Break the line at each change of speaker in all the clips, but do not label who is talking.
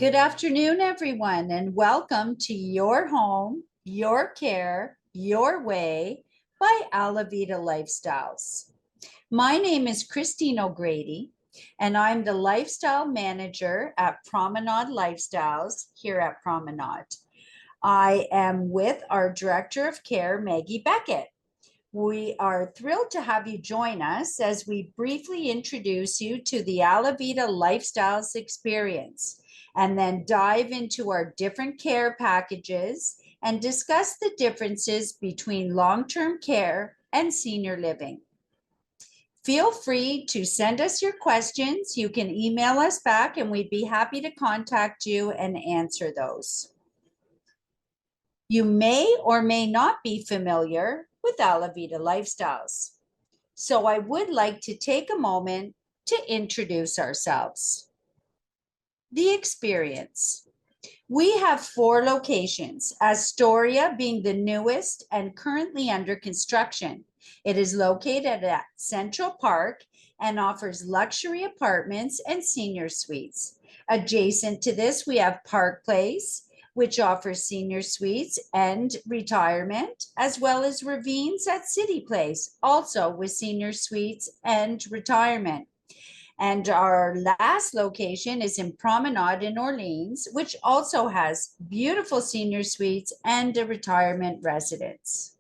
Good afternoon, everyone, and welcome to Your Home, Your Care, Your Way by Alavida Lifestyles. My name is Christine O'Grady, and I'm the Lifestyle Manager at Promenade Lifestyles here at Promenade. I am with our Director of Care, Maggie Beckett. We are thrilled to have you join us as we briefly introduce you to the Alavida Lifestyles experience, and then dive into our different care packages and discuss the differences between long-term care and senior living. Feel free to send us your questions. You can email us back and we'd be happy to contact you and answer those. You may or may not be familiar with Alavida Lifestyles, so I would like to take a moment to introduce ourselves. The experience. We have 4 locations, Astoria being the newest and currently under construction. It is located at Central Park and offers luxury apartments and senior suites. Adjacent to this, we have Park Place, which offers senior suites and retirement, as well as Ravines at City Place, also with senior suites and retirement. And our last location is in Promenade in Orleans, which also has beautiful senior suites and a retirement residence.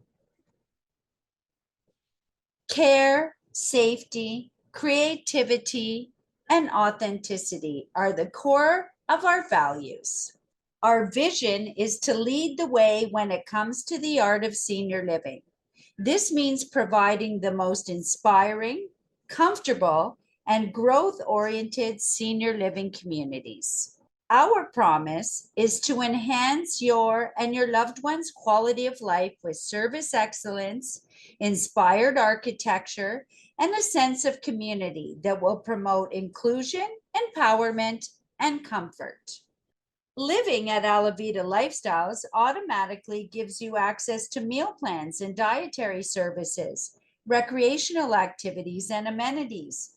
Care, safety, creativity, and authenticity are the core of our values. Our vision is to lead the way when it comes to the art of senior living. This means providing the most inspiring, comfortable, and growth-oriented senior living communities. Our promise is to enhance your and your loved ones' quality of life with service excellence, inspired architecture, and a sense of community that will promote inclusion, empowerment, and comfort. Living at Alavida Lifestyles automatically gives you access to meal plans and dietary services, recreational activities and amenities,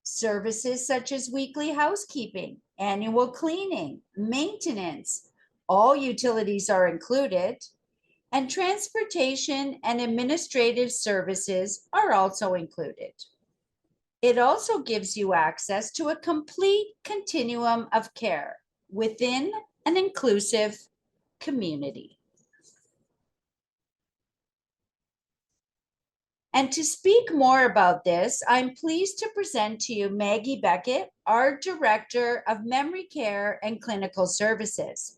services such as weekly housekeeping, annual cleaning, maintenance, all utilities are included, and transportation and administrative services are also included. It also gives you access to a complete continuum of care within an inclusive community. And to speak more about this, I'm pleased to present to you Maggie Beckett, our Director of Memory Care and Clinical Services.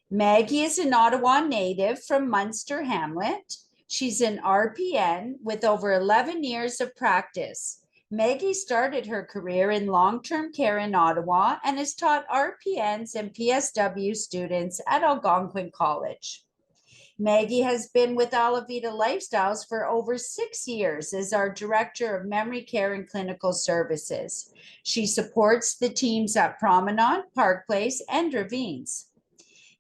Maggie is an Ottawa native from Munster Hamlet. She's an RPN with over 11 years of practice. Maggie started her career in long-term care in Ottawa and has taught RPNs and PSW students at Algonquin College. Maggie has been with Alavida Lifestyles for over 6 years as our Director of Memory Care and Clinical Services. She supports the teams at Promenade, Park Place, and Ravines.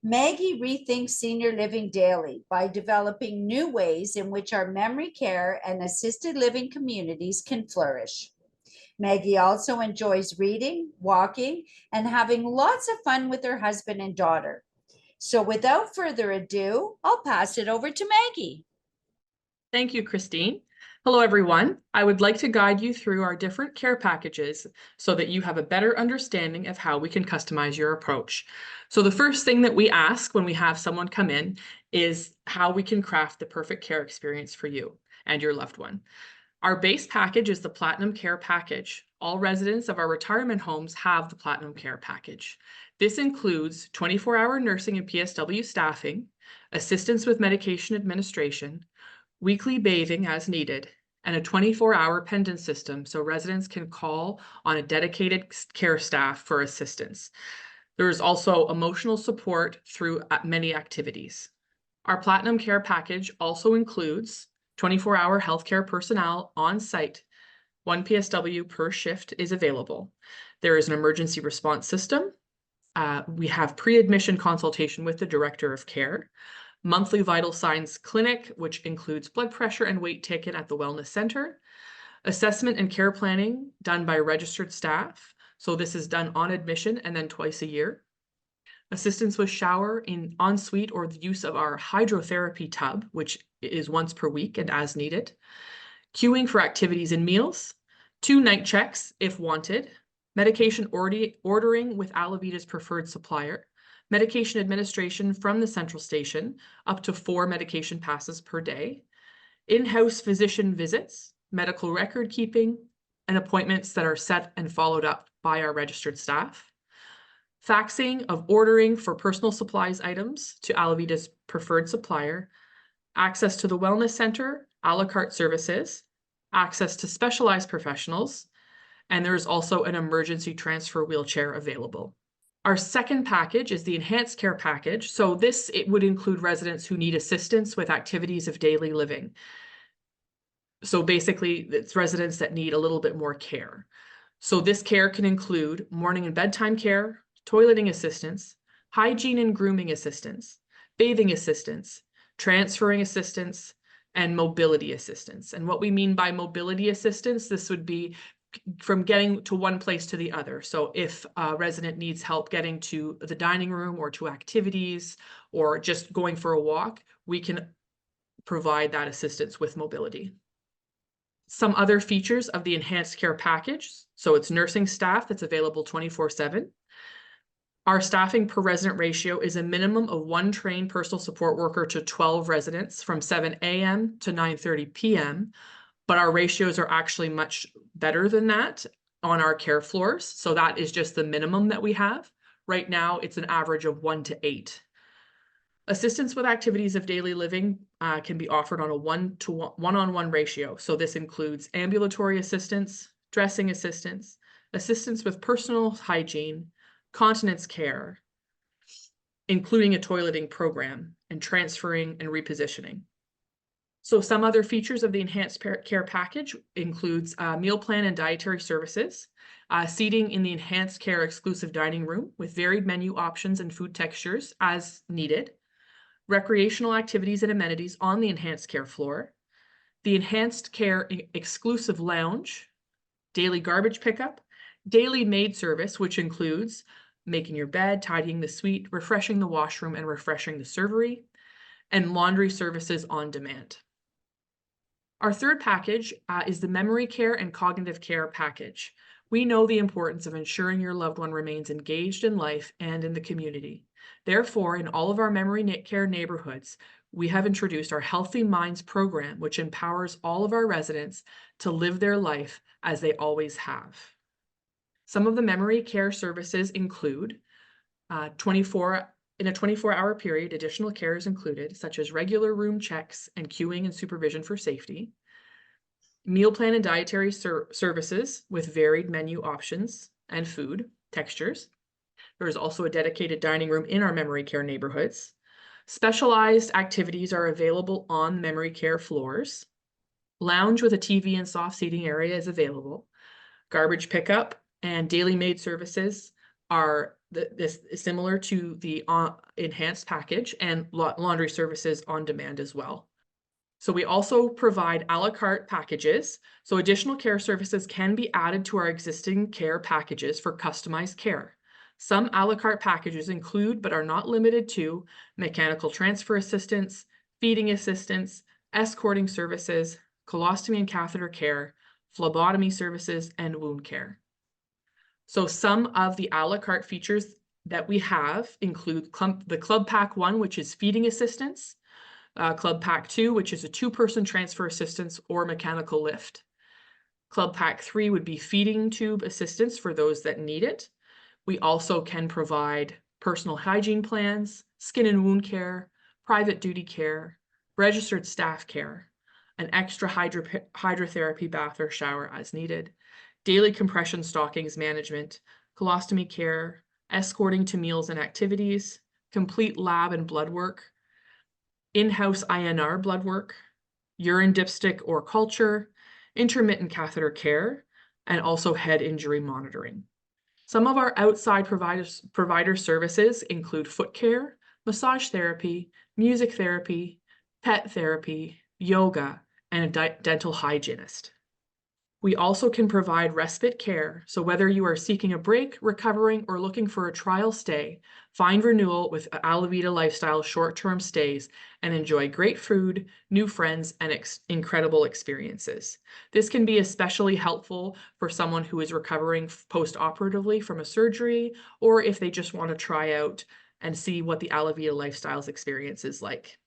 Maggie rethinks senior living daily by developing new ways in which our memory care and assisted living communities can flourish. Maggie also enjoys reading, walking, and having lots of fun with her husband and daughter. So without further ado, I'll pass it over to Maggie.
Thank you, Christine. Hello, everyone. I would like to guide you through our different care packages so that you have a better understanding of how we can customize your approach. So the first thing that we ask when we have someone come in is how we can craft the perfect care experience for you and your loved one. Our base package is the Platinum Care Package. All residents of our retirement homes have the Platinum Care Package. This includes 24-hour nursing and PSW staffing, assistance with medication administration, weekly bathing as needed, and a 24-hour pendant system so residents can call on a dedicated care staff for assistance. There is also emotional support through many activities. Our Platinum Care Package also includes 24-hour healthcare personnel on site. 1 PSW per shift is available. There is an emergency response system. We have pre-admission consultation with the Director of Care, monthly vital signs clinic, which includes blood pressure and weight taken at the Wellness Center, assessment and care planning done by registered staff, So this is done on admission and then twice a year. Assistance with shower in ensuite or the use of our hydrotherapy tub, which is once per week and as needed. Queuing for activities and meals. 2 night checks if wanted. Medication ordering with Alavida's preferred supplier. Medication administration from the central station, up to 4 medication passes per day. In-house physician visits, medical record keeping, and appointments that are set and followed up by our registered staff. Faxing of ordering for personal supplies items to Alavida's preferred supplier. Access to the wellness center, a la carte services, access to specialized professionals, and there is also an emergency transfer wheelchair available. Our second package is the enhanced care package. So it would include residents who need assistance with activities of daily living. So basically, it's residents that need a little bit more care. So this care can include morning and bedtime care, toileting assistance, hygiene and grooming assistance, bathing assistance, transferring assistance, and mobility assistance. And what we mean by mobility assistance, this would be from getting to one place to the other. So if a resident needs help getting to the dining room or to activities or just going for a walk, we can provide that assistance with mobility. Some other features of the enhanced care package. So it's nursing staff that's available 24/7. Our staffing per resident ratio is a minimum of 1 trained personal support worker to 12 residents from 7 a.m. to 9:30 p.m. But our ratios are actually much better than that on our care floors. So that is just the minimum that we have. Right now, it's an average of 1 to 8. Assistance with activities of daily living can be offered on a one-on-one ratio. So this includes ambulatory assistance, dressing assistance, assistance with personal hygiene, continence care, including a toileting program, and transferring and repositioning. So some other features of the enhanced care package includes meal plan and dietary services, seating in the enhanced care exclusive dining room with varied menu options and food textures as needed, recreational activities and amenities on the enhanced care floor, the enhanced care exclusive lounge, daily garbage pickup, daily maid service, which includes making your bed, tidying the suite, refreshing the washroom, and refreshing the servery, and laundry services on demand. Our third package is the memory care and cognitive care package. We know the importance of ensuring your loved one remains engaged in life and in the community. Therefore, in all of our memory care neighborhoods, we have introduced our Healthy Minds program, which empowers all of our residents to live their life as they always have. Some of the memory care services include in a 24-hour period, additional care is included, such as regular room checks and queuing and supervision for safety, meal plan and dietary services with varied menu options and food textures. There is also a dedicated dining room in our memory care neighborhoods. Specialized activities are available on memory care floors. Lounge with a TV and soft seating area is available. Garbage pickup and daily maid services are this is similar to the enhanced package, and laundry services on demand as well. So we also provide a la carte packages. So additional care services can be added to our existing care packages for customized care. Some a la carte packages include, but are not limited to, mechanical transfer assistance, feeding assistance, escorting services, colostomy and catheter care, phlebotomy services, and wound care. So some of the a la carte features that we have include the Club Pack 1, which is feeding assistance, Club Pack 2, which is a 2-person transfer assistance or mechanical lift. Club Pack 3 would be feeding tube assistance for those that need it. We also can provide personal hygiene plans, skin and wound care, private duty care, registered staff care, an extra hydrotherapy bath or shower as needed, daily compression stockings management, colostomy care, escorting to meals and activities, complete lab and blood work, in-house INR blood work, urine dipstick or culture, intermittent catheter care, and also head injury monitoring. Some of our outside provider services include foot care, massage therapy, music therapy, pet therapy, yoga, and a dental hygienist. We also can provide respite care. So whether you are seeking a break, recovering, or looking for a trial stay, find renewal with Alavida Lifestyles short-term stays and enjoy great food, new friends, and incredible experiences. This can be especially helpful for someone who is recovering post-operatively from a surgery, or if they just want to try out and see what the Alavida Lifestyles experience is like.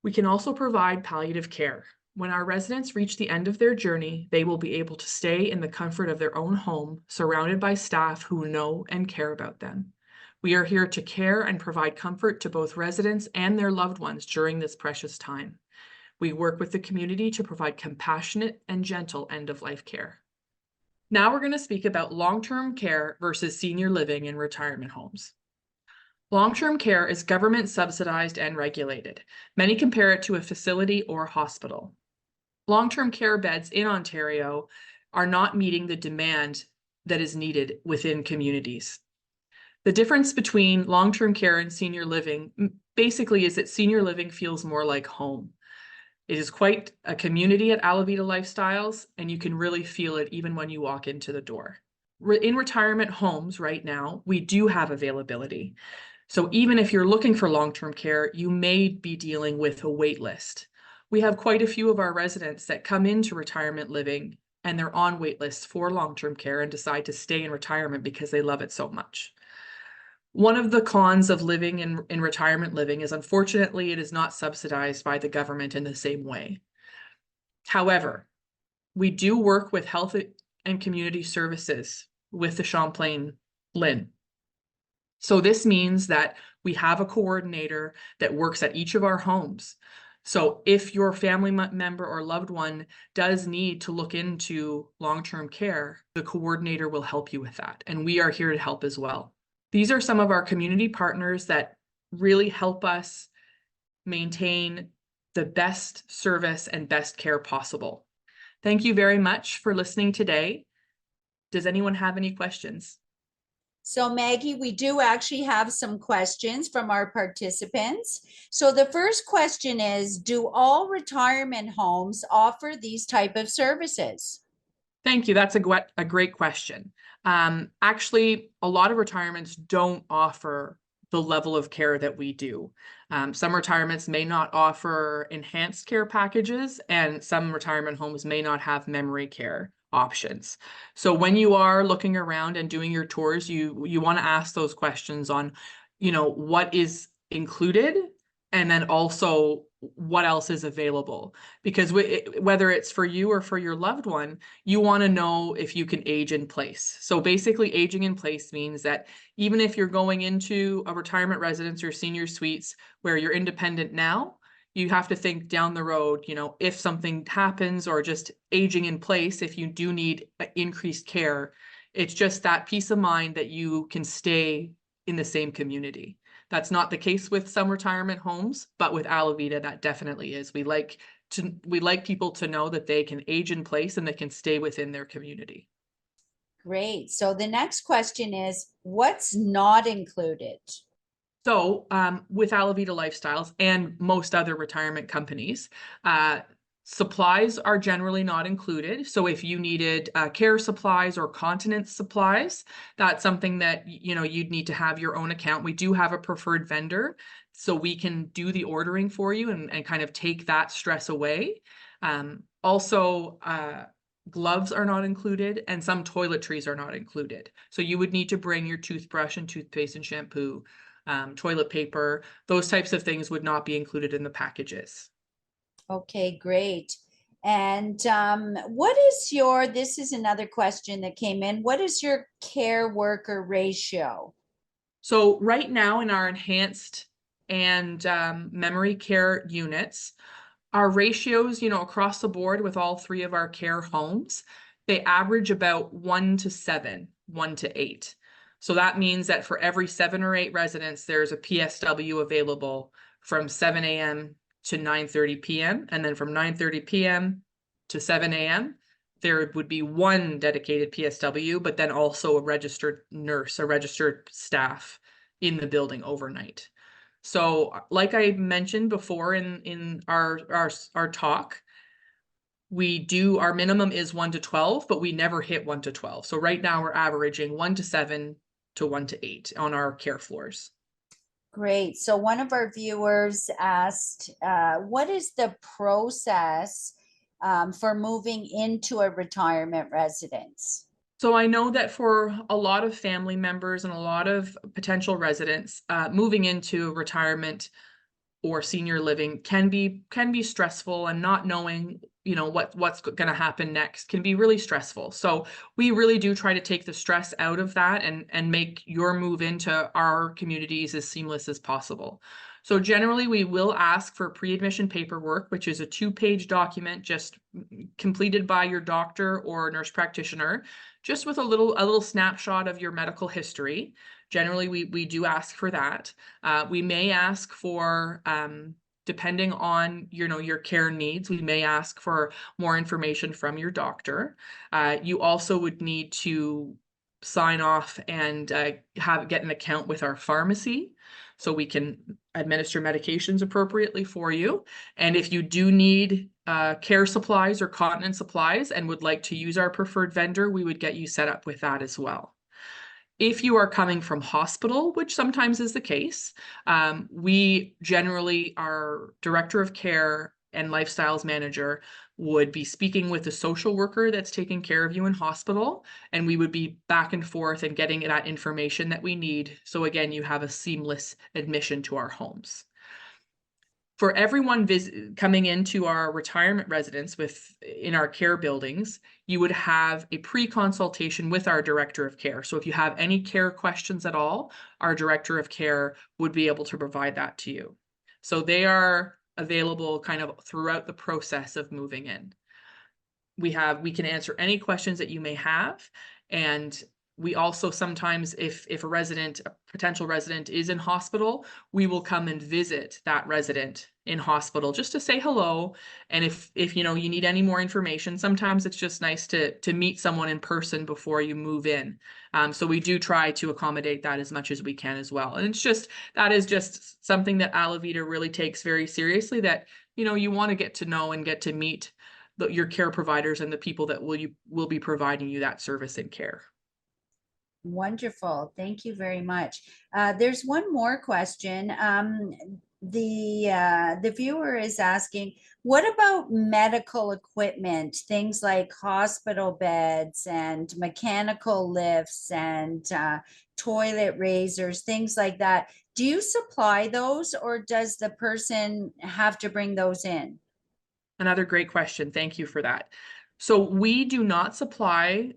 We can also provide palliative care. When our residents reach the end of their journey, they will be able to stay in the comfort of their own home, surrounded by staff who know and care about them. We are here to care and provide comfort to both residents and their loved ones during this precious time. We work with the community to provide compassionate and gentle end-of-life care. Now we're going to speak about long-term care versus senior living in retirement homes. Long-term care is government subsidized and regulated. Many compare it to a facility or hospital. Long-term care beds in Ontario are not meeting the demand that is needed within communities. The difference between long-term care and senior living basically is that senior living feels more like home. It is quite a community at Alavida Lifestyles, and you can really feel it even when you walk into the door. In retirement homes right now, we do have availability. So even if you're looking for long-term care, you may be dealing with a wait list. We have quite a few of our residents that come into retirement living and they're on wait lists for long-term care and decide to stay in retirement because they love it so much. One of the cons of living in retirement living is, unfortunately, it is not subsidized by the government in the same way. However, we do work with health and community services with the Champlain LHIN. So this means that we have a coordinator that works at each of our homes. So if your family member or loved one does need to look into long-term care, the coordinator will help you with that. And we are here to help as well. These are some of our community partners that really help us maintain the best service and best care possible. Thank you very much for listening today. Does anyone have any questions?
So Maggie, we do actually have some questions from our participants. So the first question is, do all retirement homes offer these type of services?
Thank you. That's a great question. Actually, a lot of retirements don't offer the level of care that we do. Some retirements may not offer enhanced care packages, and some retirement homes may not have memory care options. So when you are looking around and doing your tours, you want to ask those questions on, what is included, and then also what else is available. Because whether it's for you or for your loved one, you want to know if you can age in place. So basically, aging in place means that even if you're going into a retirement residence or senior suites where you're independent now, you have to think down the road, if something happens, or just aging in place, if you do need increased care, it's just that peace of mind that you can stay in the same community. That's not the case with some retirement homes, but with Alavida, that definitely is. We like people to know that they can age in place and they can stay within their community.
Great. So the next question is, what's not included?
So with Alavida Lifestyles and most other retirement companies, supplies are generally not included. So if you needed care supplies or continence supplies, that's something that you'd need to have your own account. We do have a preferred vendor, so we can do the ordering for you and kind of take that stress away. Also, gloves are not included, and some toiletries are not included. So you would need to bring your toothbrush and toothpaste and shampoo, toilet paper. Those types of things would not be included in the packages.
Okay, great. And this is another question that came in. What is your care worker ratio?
So right now in our enhanced and memory care units, our ratios, across the board with all three of our care homes, they average about 1 to 7, 1 to 8. So that means that for every 7 or 8 residents, there's a PSW available from 7 a.m. to 9:30 p.m. And then from 9:30 p.m. to 7 a.m., there would be one dedicated PSW, but then also a registered nurse, a registered staff in the building overnight. So like I mentioned before in our talk, our minimum is 1 to 12, but we never hit 1 to 12. So right now we're averaging 1 to 7 to 1 to 8 on our care floors.
Great. So one of our viewers asked, what is the process for moving into a retirement residence?
So I know that for a lot of family members and a lot of potential residents, moving into retirement or senior living can be stressful, and not knowing, what's going to happen next can be really stressful. So we really do try to take the stress out of that and make your move into our communities as seamless as possible. So generally we will ask for pre-admission paperwork, which is a 2-page document just completed by your doctor or nurse practitioner, just with a little snapshot of your medical history. Generally, we do ask for that. We may ask for, depending on your care needs, we may ask for more information from your doctor. You also would need to sign off and get an account with our pharmacy, so we can administer medications appropriately for you. And if you do need care supplies or continence supplies and would like to use our preferred vendor, we would get you set up with that as well. If you are coming from hospital, which sometimes is the case, we generally, our director of care and lifestyles manager would be speaking with the social worker that's taking care of you in hospital, and we would be back and forth and getting that information that we need. So again, you have a seamless admission to our homes. For everyone coming into our retirement residence in our care buildings, you would have a pre-consultation with our director of care. So if you have any care questions at all, our director of care would be able to provide that to you. So they are available kind of throughout the process of moving in. We can answer any questions that you may have, and we also sometimes, if a potential resident is in hospital, we will come and visit that resident in hospital just to say hello. And if you need any more information, sometimes it's just nice to meet someone in person before you move in. So we do try to accommodate that as much as we can as well. And that is just something that Alavida really takes very seriously, that you want to get to know and get to meet your care providers and the people that will be providing you that service and care.
Wonderful. Thank you very much. There's one more question. The viewer is asking, what about medical equipment, things like hospital beds and mechanical lifts and toilet raisers, things like that? Do you supply those, or does the person have to bring those in?
Another great question. Thank you for that. So we do not supply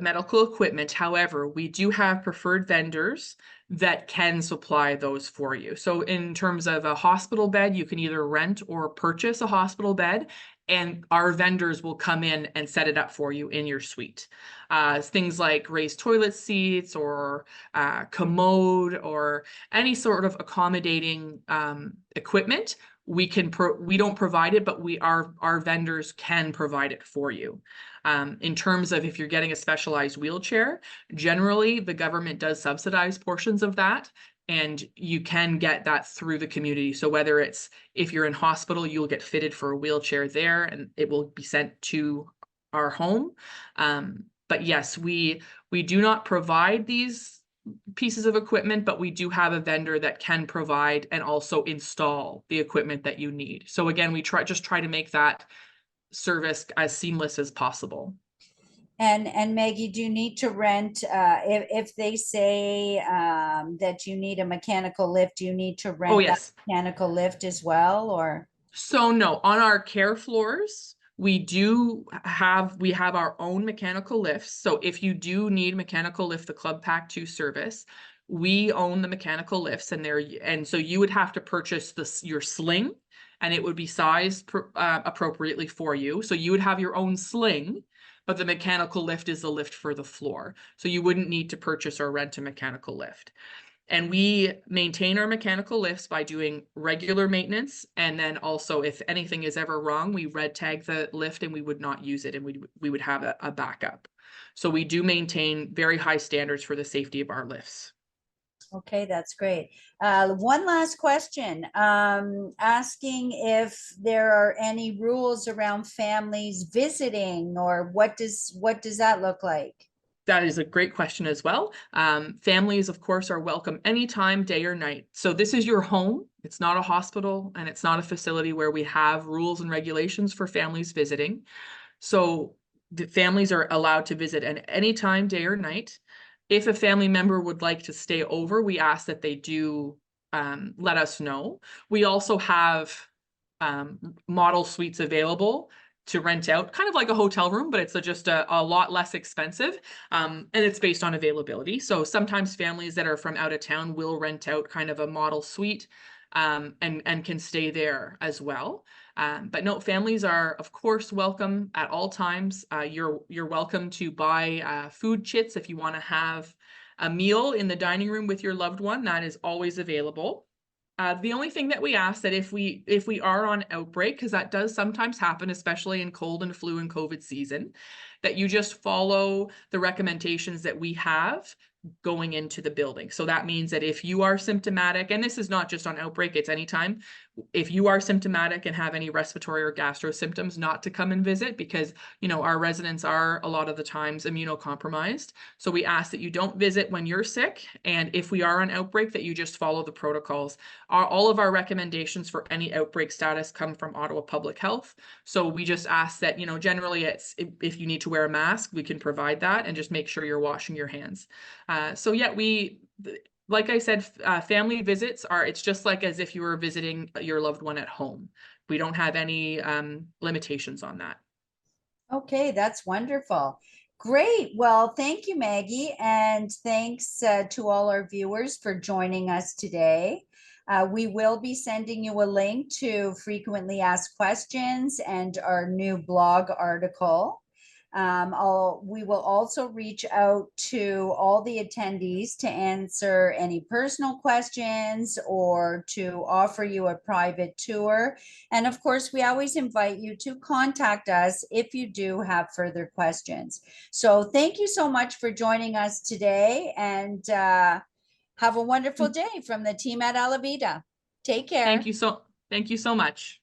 medical equipment. However, we do have preferred vendors that can supply those for you. So in terms of a hospital bed, you can either rent or purchase a hospital bed, and our vendors will come in and set it up for you in your suite. Things like raised toilet seats or commode or any sort of accommodating equipment. We don't provide it, but our vendors can provide it for you. In terms of if you're getting a specialized wheelchair, generally the government does subsidize portions of that, and you can get that through the community. So whether it's, if you're in hospital, you'll get fitted for a wheelchair there and it will be sent to our home. But yes, we do not provide these pieces of equipment, but we do have a vendor that can provide and also install the equipment that you need. So again, we try to make that service as seamless as possible.
And Maggie, do you need to rent, if they say that you need a mechanical lift, do you need to rent that
yes.
mechanical lift as well, or?
So no, on our care floors, we have our own mechanical lifts. So if you do need mechanical lift, the Club Pack 2 service, we own the mechanical lifts, and so you would have to purchase your sling, and it would be sized appropriately for you. So you would have your own sling, but the mechanical lift is the lift for the floor. So you wouldn't need to purchase or rent a mechanical lift. And we maintain our mechanical lifts by doing regular maintenance. And then also, if anything is ever wrong, we red tag the lift and we would not use it, and we would have a backup. So we do maintain very high standards for the safety of our lifts.
Okay, that's great. One last question, asking if there are any rules around families visiting, or what does that look like?
That is a great question as well. Families, of course, are welcome anytime, day or night. So this is your home. It's not a hospital and it's not a facility where we have rules and regulations for families visiting. So the families are allowed to visit at any time, day or night. If a family member would like to stay over, we ask that they do let us know. We also have model suites available to rent out, kind of like a hotel room, but it's just a lot less expensive. And it's based on availability. So sometimes families that are from out of town will rent out kind of a model suite and can stay there as well. But no, families are, of course, welcome at all times. You're welcome to buy food chits if you want to have a meal in the dining room with your loved one. That is always available. The only thing that we ask that if we are on outbreak, because that does sometimes happen, especially in cold and flu and COVID season, that you just follow the recommendations that we have going into the building. So that means that if you are symptomatic, and this is not just on outbreak, it's anytime, if you are symptomatic and have any respiratory or gastro symptoms, not to come and visit, because our residents are a lot of the times immunocompromised. So we ask that you don't visit when you're sick, and if we are on outbreak, that you just follow the protocols. All of our recommendations for any outbreak status come from Ottawa Public Health. So we just ask that, generally it's if you need to wear a mask, we can provide that, and just make sure you're washing your hands. So yeah, like I said, family visits it's just like as if you were visiting your loved one at home. We don't have any limitations on that.
Okay, that's wonderful. Great. Well, thank you, Maggie, and thanks to all our viewers for joining us today. We will be sending you a link to frequently asked questions and our new blog article. We will also reach out to all the attendees to answer any personal questions or to offer you a private tour. And of course, we always invite you to contact us if you do have further questions. So thank you so much for joining us today, and have a wonderful day from the team at Alavida. Take care.
Thank you so much.